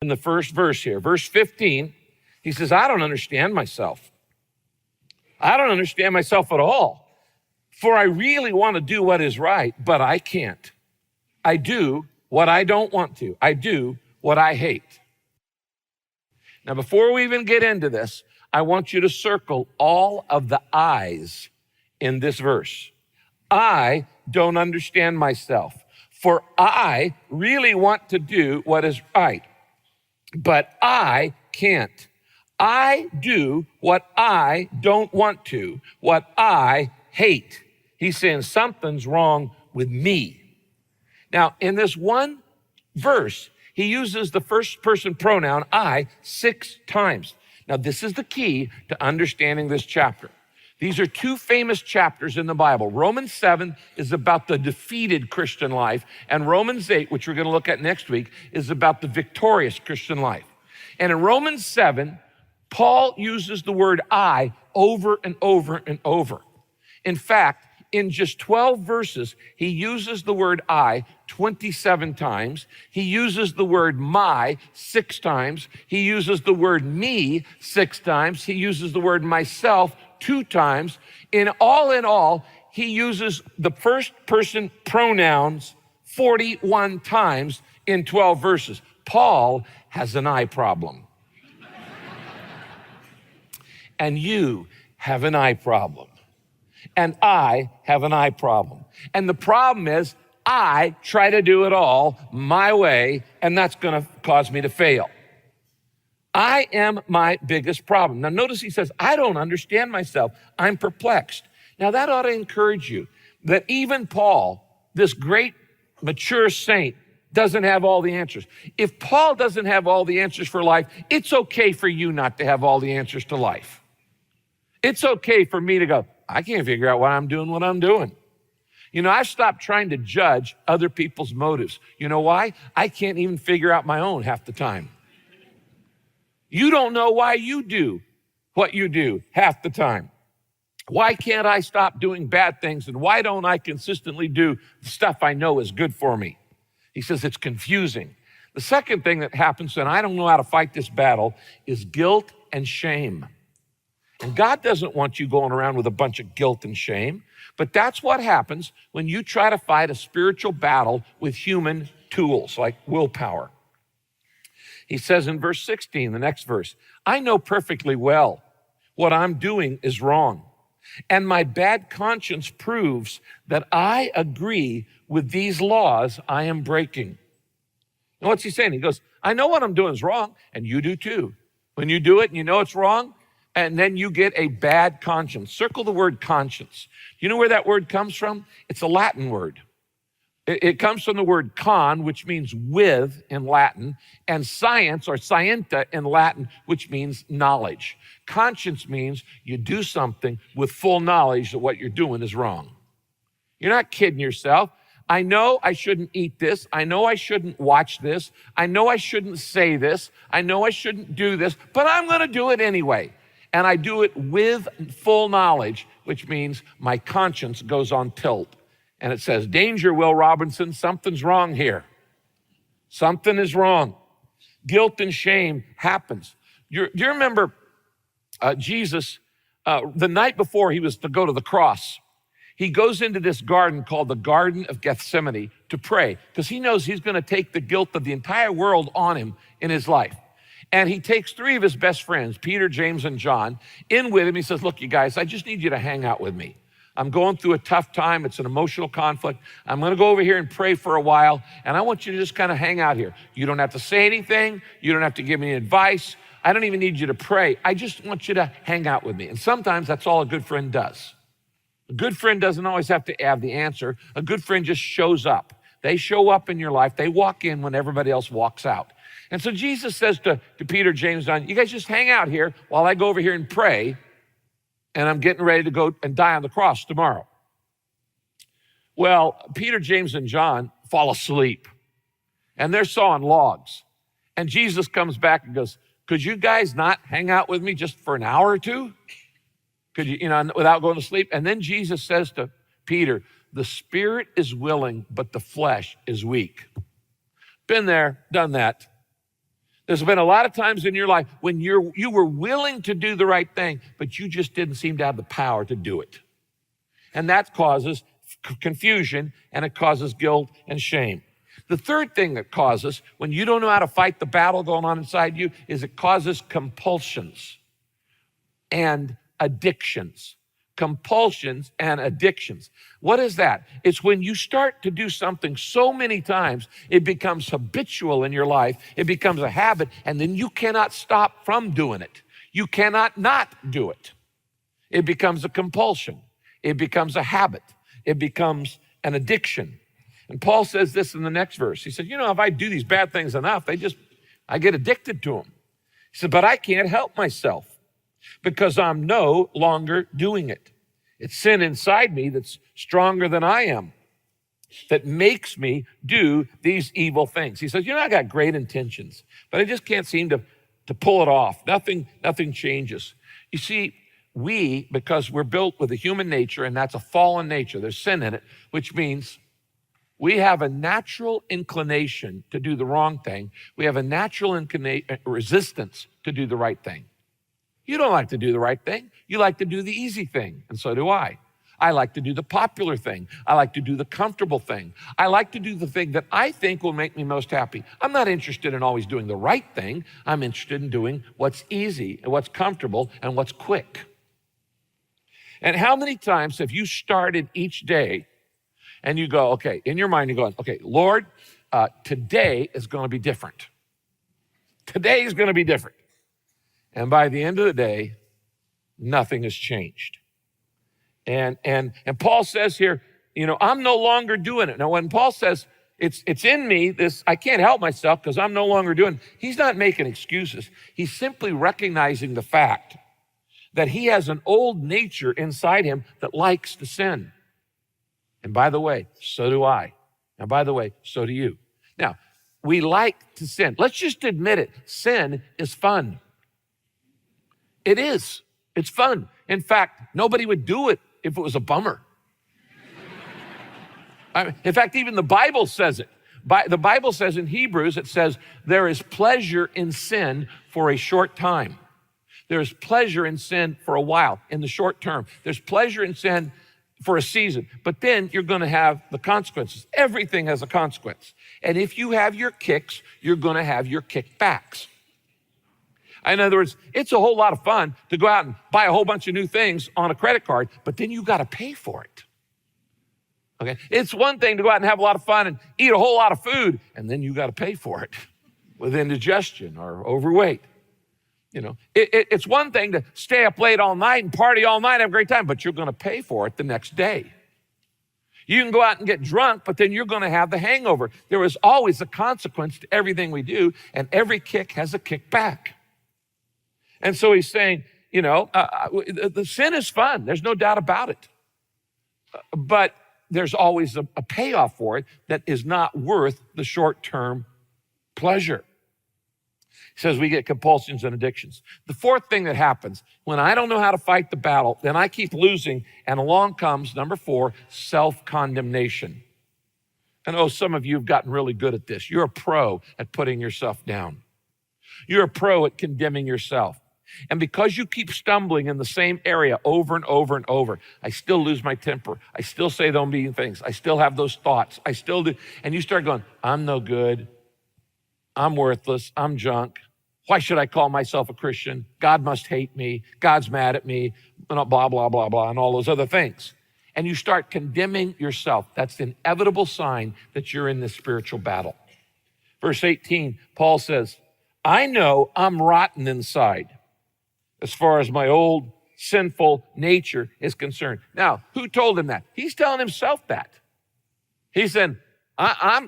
in the first verse here. Verse 15, he says, I don't understand myself. I don't understand myself at all. For I really want to do what is right, but I can't. I do what I don't want to. I do what I hate. Now, before we even get into this, I want you to circle all of the I's in this verse. I don't understand myself, for I really want to do what is right, but I can't. I do what I don't want to, what I hate. He's saying something's wrong with me. Now, in this one verse, he uses the first person pronoun I 6 times. Now, this is the key to understanding this chapter. These are 2 famous chapters in the Bible. Romans 7 is about the defeated Christian life, and Romans 8, which we're going to look at next week, is about the victorious Christian life. And in Romans 7, Paul uses the word I over and over and over. In fact, in just 12 verses, he uses the word I 27 times. He uses the word my 6 times. He uses the word me 6 times. He uses the word myself 2 times. In all, he uses the first person pronouns 41 times in 12 verses. Paul has an I problem. And you have an I problem. And I have an I problem. And the problem is I try to do it all my way, and that's going to cause me to fail. I am my biggest problem. Now notice he says, I don't understand myself. I'm perplexed. Now that ought to encourage you that even Paul, this great mature saint, doesn't have all the answers. If Paul doesn't have all the answers for life, it's okay for you not to have all the answers to life. It's okay for me to go, I can't figure out why I'm doing what I'm doing. You know, I've stopped trying to judge other people's motives. You know why? I can't even figure out my own half the time. You don't know why you do what you do half the time. Why can't I stop doing bad things? And why don't I consistently do the stuff I know is good for me? He says it's confusing. The second thing that happens, and I don't know how to fight this battle, is guilt and shame. And God doesn't want you going around with a bunch of guilt and shame, but that's what happens when you try to fight a spiritual battle with human tools like willpower. He says in verse 16, the next verse, I know perfectly well what I'm doing is wrong, and my bad conscience proves that I agree with these laws I am breaking. And what's he saying? He goes, I know what I'm doing is wrong, and you do too. When you do it and you know it's wrong, and then you get a bad conscience. Circle the word conscience. You know where that word comes from? It's a Latin word. It comes from the word con, which means with in Latin, and science or scienta in Latin, which means knowledge. Conscience means you do something with full knowledge that what you're doing is wrong. You're not kidding yourself. I know I shouldn't eat this. I know I shouldn't watch this. I know I shouldn't say this. I know I shouldn't do this, but I'm going to do it anyway. And I do it with full knowledge, which means my conscience goes on tilt. And it says, danger, Will Robinson, something's wrong here. Something is wrong. Guilt and shame happens. Do you remember Jesus, the night before he was to go to the cross, he goes into this garden called the Garden of Gethsemane to pray because he knows he's going to take the guilt of the entire world on him in his life. And he takes 3 of his best friends, Peter, James, and John, in with him. He says, look, you guys, I just need you to hang out with me. I'm going through a tough time. It's an emotional conflict. I'm going to go over here and pray for a while, and I want you to just kind of hang out here. You don't have to say anything. You don't have to give me advice. I don't even need you to pray. I just want you to hang out with me. And sometimes that's all a good friend does. A good friend doesn't always have to have the answer. A good friend just shows up. They show up in your life. They walk in when everybody else walks out. And so Jesus says to Peter, James, John, you guys just hang out here while I go over here and pray, and I'm getting ready to go and die on the cross tomorrow. Well, Peter, James, and John fall asleep, and they're sawing logs. And Jesus comes back and goes, could you guys not hang out with me just for an hour or two? Could you, without going to sleep? And then Jesus says to Peter, the spirit is willing, but the flesh is weak. Been there, done that. There's been a lot of times in your life when you were willing to do the right thing, but you just didn't seem to have the power to do it. And that causes confusion, and it causes guilt and shame. The third thing that causes, when you don't know how to fight the battle going on inside you, is it causes compulsions and addictions. Compulsions and addictions. What is that? It's when you start to do something so many times, it becomes habitual in your life, it becomes a habit, and then you cannot stop from doing it. You cannot not do it. It becomes a compulsion. It becomes a habit. It becomes an addiction. And Paul says this in the next verse. He said, if I do these bad things enough, I get addicted to them. He said, but I can't help myself because I'm no longer doing it. It's sin inside me that's stronger than I am that makes me do these evil things. He says, I got great intentions, but I just can't seem to pull it off. Nothing changes. You see, because we're built with a human nature, and that's a fallen nature, there's sin in it, which means we have a natural inclination to do the wrong thing. We have a natural resistance to do the right thing. You don't like to do the right thing. You like to do the easy thing, and so do I. I like to do the popular thing. I like to do the comfortable thing. I like to do the thing that I think will make me most happy. I'm not interested in always doing the right thing. I'm interested in doing what's easy and what's comfortable and what's quick. And how many times have you started each day and you go, okay, in your mind you're going, okay, Lord, today is going to be different. Today is going to be different. And by the end of the day, nothing has changed. And Paul says here, I'm no longer doing it. Now, when Paul says it's in me, I can't help myself because I'm no longer doing it, he's not making excuses. He's simply recognizing the fact that he has an old nature inside him that likes to sin. And by the way, so do I. And by the way, so do you. Now, we like to sin. Let's just admit it. Sin is fun. It is. It's fun. In fact, nobody would do it if it was a bummer. In fact, even the Bible says it. The Bible says in Hebrews, it says, there is pleasure in sin for a short time. There's pleasure in sin for a while, in the short term. There's pleasure in sin for a season, but then you're going to have the consequences. Everything has a consequence. And if you have your kicks, you're going to have your kickbacks. In other words, it's a whole lot of fun to go out and buy a whole bunch of new things on a credit card, but then you got to pay for it. Okay? It's one thing to go out and have a lot of fun and eat a whole lot of food, and then you got to pay for it with indigestion or overweight. It's one thing to stay up late all night and party all night, have a great time, but you're going to pay for it the next day. You can go out and get drunk, but then you're going to have the hangover. There is always a consequence to everything we do, and every kick has a kickback. And so he's saying, the sin is fun. There's no doubt about it. But there's always a payoff for it that is not worth the short-term pleasure. He says we get compulsions and addictions. The fourth thing that happens, when I don't know how to fight the battle, then I keep losing, and along comes, number 4, self-condemnation. And some of you have gotten really good at this. You're a pro at putting yourself down. You're a pro at condemning yourself. And because you keep stumbling in the same area over and over and over, I still lose my temper. I still say those mean things. I still have those thoughts. I still do. And you start going, I'm no good. I'm worthless. I'm junk. Why should I call myself a Christian? God must hate me. God's mad at me. Blah, blah, blah, blah, and all those other things. And you start condemning yourself. That's the inevitable sign that you're in this spiritual battle. Verse 18, Paul says, I know I'm rotten inside as far as my old sinful nature is concerned. Now, who told him that? He's telling himself that. He's saying,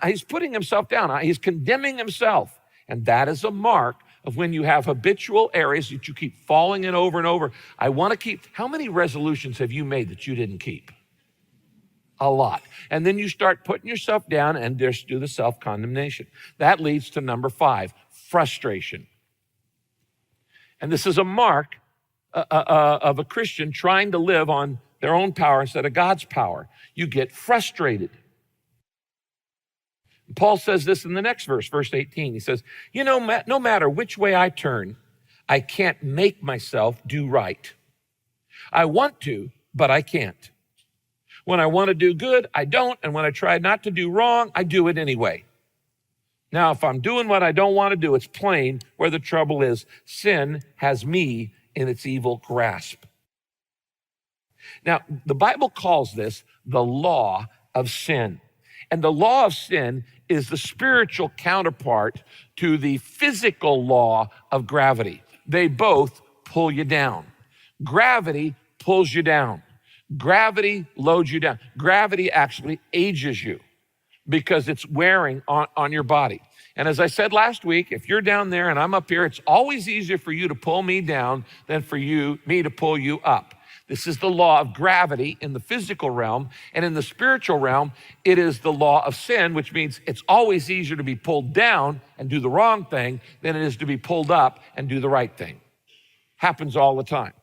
he's putting himself down. He's condemning himself. And that is a mark of when you have habitual areas that you keep falling in over and over. I want to keep, how many resolutions have you made that you didn't keep? A lot. And then you start putting yourself down and just do the self-condemnation. That leads to number 5, frustration. And this is a mark of a Christian trying to live on their own power instead of God's power. You get frustrated. Paul says this in the next verse, verse 18. He says, no matter which way I turn, I can't make myself do right. I want to, but I can't. When I want to do good, I don't. And when I try not to do wrong, I do it anyway. Now, if I'm doing what I don't want to do, it's plain where the trouble is. Sin has me in its evil grasp. Now, the Bible calls this the law of sin. And the law of sin is the spiritual counterpart to the physical law of gravity. They both pull you down. Gravity pulls you down. Gravity loads you down. Gravity actually ages you because it's wearing on your body. And as I said last week, if you're down there and I'm up here, it's always easier for you to pull me down than for me to pull you up. This is the law of gravity in the physical realm. And in the spiritual realm, it is the law of sin, which means it's always easier to be pulled down and do the wrong thing than it is to be pulled up and do the right thing. Happens all the time.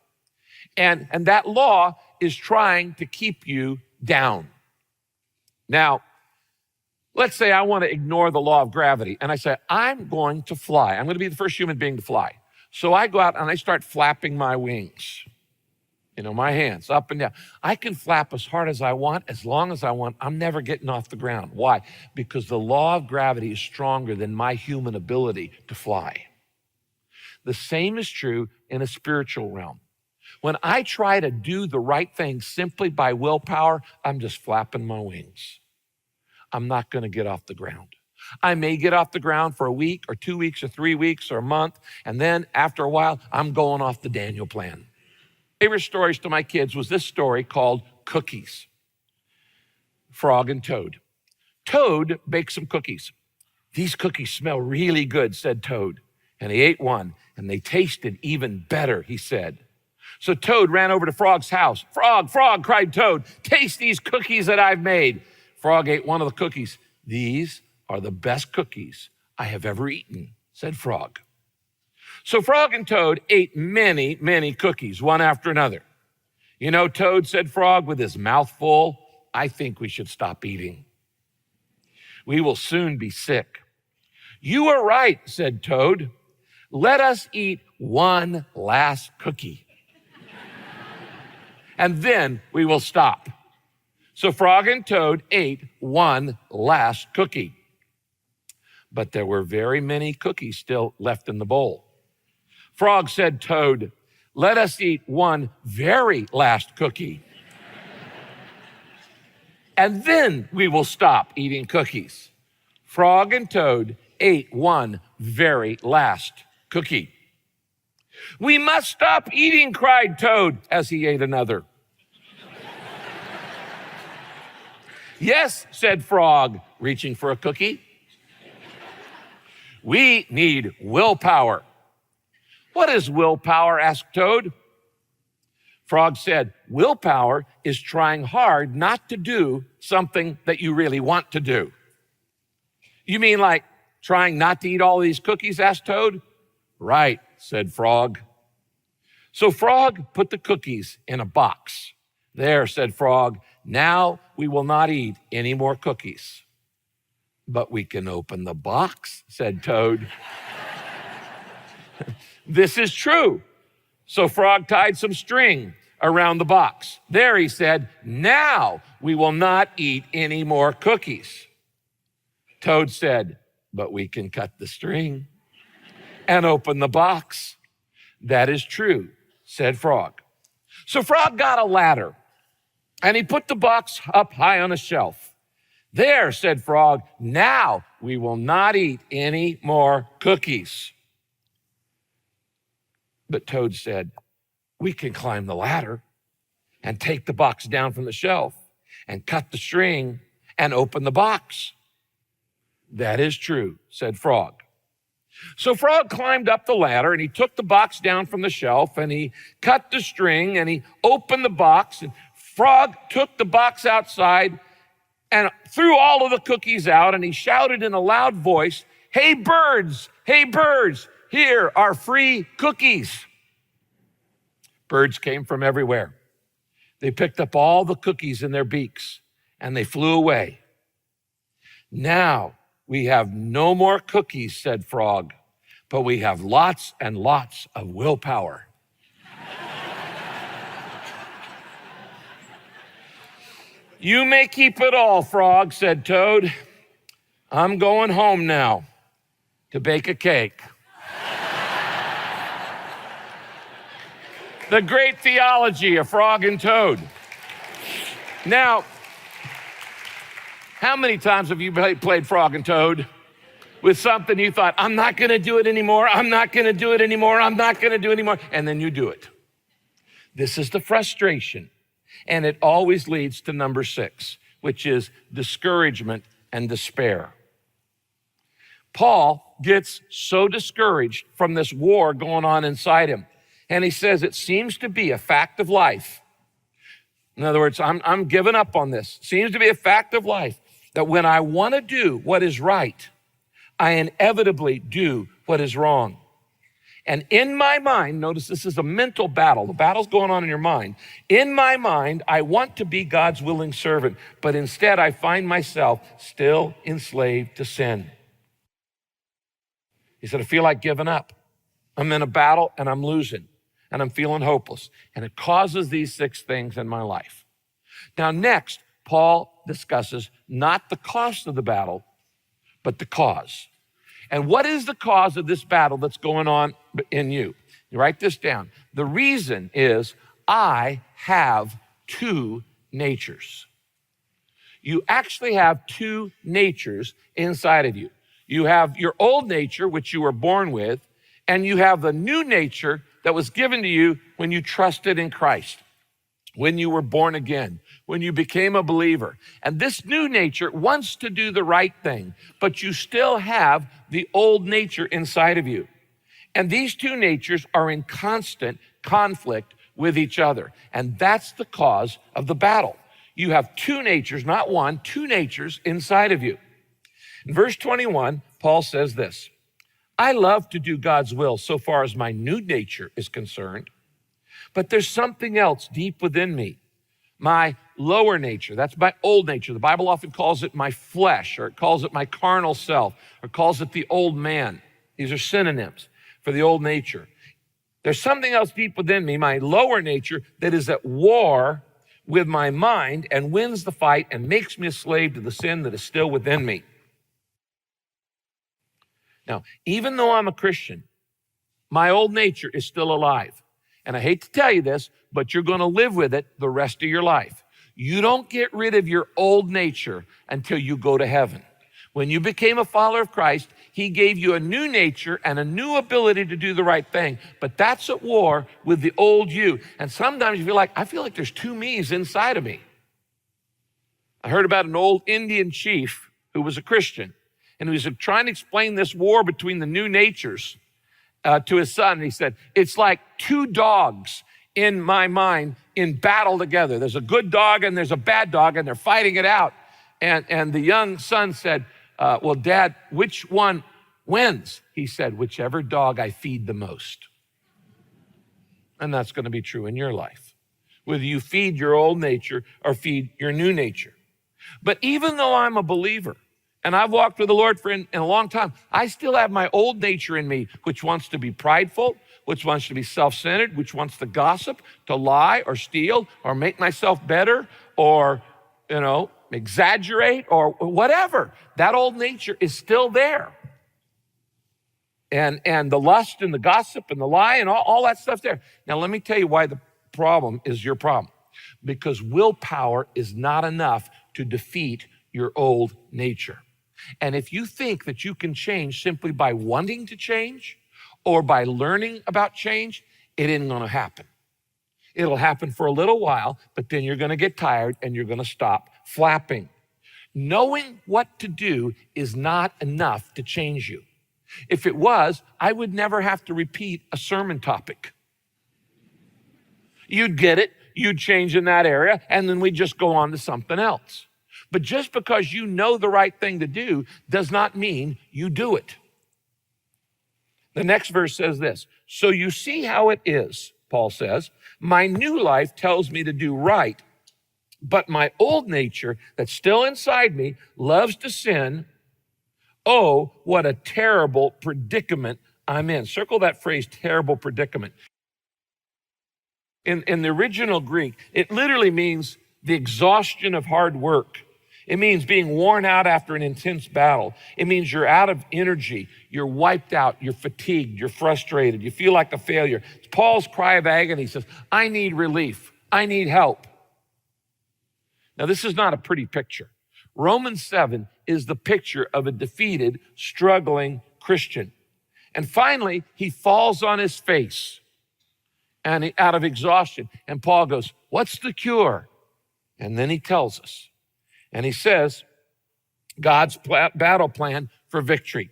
And that law is trying to keep you down. Now, let's say I want to ignore the law of gravity, and I say, I'm going to fly. I'm going to be the first human being to fly. So I go out and I start flapping my wings. My hands up and down. I can flap as hard as I want, as long as I want. I'm never getting off the ground. Why? Because the law of gravity is stronger than my human ability to fly. The same is true in a spiritual realm. When I try to do the right thing simply by willpower, I'm just flapping my wings. I'm not going to get off the ground. I may get off the ground for a week or 2 weeks or 3 weeks or a month, and then after a while, I'm going off the Daniel plan. Favorite stories to my kids was this story called Cookies. Frog and Toad. Toad baked some cookies. These cookies smell really good, said Toad. And he ate one, and they tasted even better, he said. So Toad ran over to Frog's house. Frog, Frog, cried Toad, taste these cookies that I've made. Frog ate one of the cookies. These are the best cookies I have ever eaten, said Frog. So Frog and Toad ate many, many cookies, one after another. Toad, said Frog with his mouth full, I think we should stop eating. We will soon be sick. You are right, said Toad. Let us eat one last cookie. And then we will stop. So Frog and Toad ate one last cookie. But there were very many cookies still left in the bowl. Frog said, Toad, let us eat one very last cookie. And then we will stop eating cookies. Frog and Toad ate one very last cookie. We must stop eating, cried Toad as he ate another. Yes, said Frog, reaching for a cookie. We need willpower. What is willpower? Asked Toad. Frog said, willpower is trying hard not to do something that you really want to do. You mean like trying not to eat all these cookies? Asked Toad. Right, said Frog. So Frog put the cookies in a box. There, said Frog, now we will not eat any more cookies. But we can open the box, said Toad. This is true. So Frog tied some string around the box. There, he said, now we will not eat any more cookies. Toad said, but we can cut the string and open the box. That is true, said Frog. So Frog got a ladder and he put the box up high on a shelf. There, said Frog, now we will not eat any more cookies. But Toad said, we can climb the ladder and take the box down from the shelf and cut the string and open the box. That is true, said Frog. So Frog climbed up the ladder and he took the box down from the shelf and he cut the string and he opened the box, and Frog took the box outside and threw all of the cookies out, and he shouted in a loud voice, hey birds, here are free cookies. Birds came from everywhere. They picked up all the cookies in their beaks and they flew away. Now We have no more cookies, said Frog, but we have lots and lots of willpower. You may keep it all, Frog, said Toad. I'm going home now to bake a cake. The great theology of Frog and Toad. Now, how many times have you played Frog and Toad with something you thought, I'm not going to do it anymore, I'm not going to do it anymore, I'm not going to do it anymore, and then you do it? This is the frustration, and it always leads to number 6, which is discouragement and despair. Paul gets so discouraged from this war going on inside him, and he says it seems to be a fact of life. In other words, I'm giving up on this. Seems to be a fact of life that when I want to do what is right, I inevitably do what is wrong. And in my mind, notice this is a mental battle. The battle's going on in your mind. In my mind, I want to be God's willing servant, but instead I find myself still enslaved to sin. He said, I feel like giving up. I'm in a battle and I'm losing and I'm feeling hopeless. And it causes these 6 things in my life. Now, next, Paul discusses not the cost of the battle, but the cause. And what is the cause of this battle that's going on in you? You write this down. The reason is I have 2 natures. You actually have 2 natures inside of you. You have your old nature, which you were born with, and you have the new nature that was given to you when you trusted in Christ, when you were born again, when you became a believer. And this new nature wants to do the right thing, but you still have the old nature inside of you. And these 2 natures are in constant conflict with each other. And that's the cause of the battle. You have 2 natures, not one, 2 natures inside of you. In verse 21, Paul says this, I love to do God's will so far as my new nature is concerned, but there's something else deep within me, my lower nature. That's my old nature. The Bible often calls it my flesh, or it calls it my carnal self, or calls it the old man. These are synonyms for the old nature. There's something else deep within me, my lower nature, that is at war with my mind and wins the fight and makes me a slave to the sin that is still within me. Now, even though I'm a Christian, my old nature is still alive. And I hate to tell you this, but you're going to live with it the rest of your life. You don't get rid of your old nature until you go to heaven. When you became a follower of Christ, he gave you a new nature and a new ability to do the right thing. But that's at war with the old you. And sometimes you feel like, I feel like there's 2 me's inside of me. I heard about an old Indian chief who was a Christian. And he was trying to explain this war between the new natures to his son. And he said, it's like 2 dogs in my mind in battle together. There's a good dog and there's a bad dog, and they're fighting it out. And the young son said, well, Dad, which one wins? He said, whichever dog I feed the most. And that's going to be true in your life, whether you feed your old nature or feed your new nature. But even though I'm a believer, and I've walked with the Lord for in a long time, I still have my old nature in me, which wants to be prideful, which wants to be self-centered, which wants to gossip, to lie or steal or make myself better or, exaggerate or whatever. That old nature is still there. And the lust and the gossip and the lie and all that stuff's there. Now, let me tell you why the problem is your problem. Because willpower is not enough to defeat your old nature. And if you think that you can change simply by wanting to change or by learning about change, it isn't going to happen. It'll happen for a little while, but then you're going to get tired and you're going to stop flapping. Knowing what to do is not enough to change you. If it was, I would never have to repeat a sermon topic. You'd get it, you'd change in that area, and then we'd just go on to something else. But just because you know the right thing to do does not mean you do it. The next verse says this, so you see how it is, Paul says, my new life tells me to do right, but my old nature that's still inside me loves to sin Oh, what a terrible predicament I'm in. Circle that phrase, terrible predicament. In the original Greek, it literally means the exhaustion of hard work. It means being worn out after an intense battle. It means you're out of energy, you're wiped out, you're fatigued, you're frustrated, you feel like a failure. It's Paul's cry of agony. He says, I need relief, I need help. Now, this is not a pretty picture. Romans 7 is the picture of a defeated, struggling Christian. And finally, he falls on his face and out of exhaustion. And Paul goes, what's the cure? And then he tells us. And he says, God's battle plan for victory.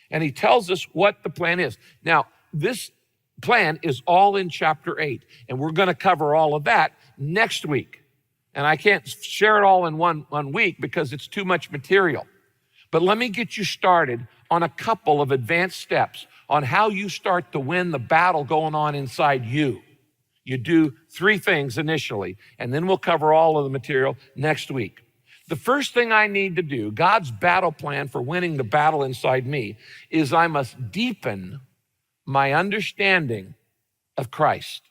And he tells us what the plan is. Now, this plan is all in chapter 8. And we're going to cover all of that next week. And I can't share it all in one week because it's too much material. But let me get you started on a couple of advanced steps on how you start to win the battle going on inside you. You do 3 things initially, and then we'll cover all of the material next week. The first thing I need to do, God's battle plan for winning the battle inside me, is I must deepen my understanding of Christ.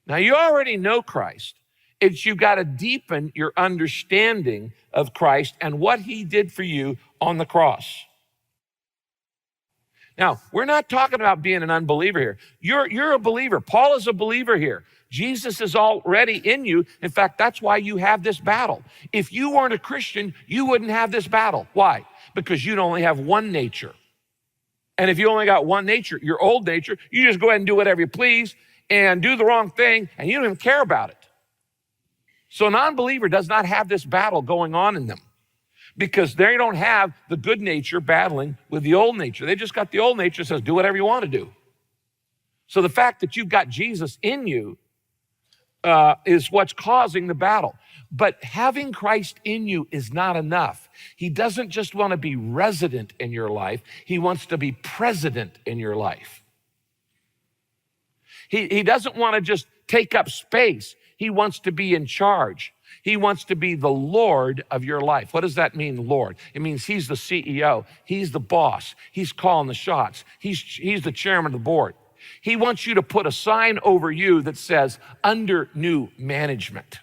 Now, you already know Christ. You've got to deepen your understanding of Christ and what he did for you on the cross. Now, we're not talking about being an unbeliever here. You're a believer. Paul is a believer here. Jesus is already in you. In fact, that's why you have this battle. If you weren't a Christian, you wouldn't have this battle. Why? Because you'd only have one nature. And if you only got one nature, your old nature, you just go ahead and do whatever you please and do the wrong thing, and you don't even care about it. So a non-believer does not have this battle going on in them because they don't have the good nature battling with the old nature. They just got the old nature that says, do whatever you want to do. So the fact that you've got Jesus in you is what's causing the battle. But having Christ in you is not enough. He doesn't just want to be resident in your life. He wants to be president in your life. He doesn't want to just take up space. He wants to be in charge. He wants to be the Lord of your life. What does that mean, Lord? It means he's the CEO. He's the boss. He's calling the shots. He's the chairman of the board. He wants you to put a sign over you that says, under new management.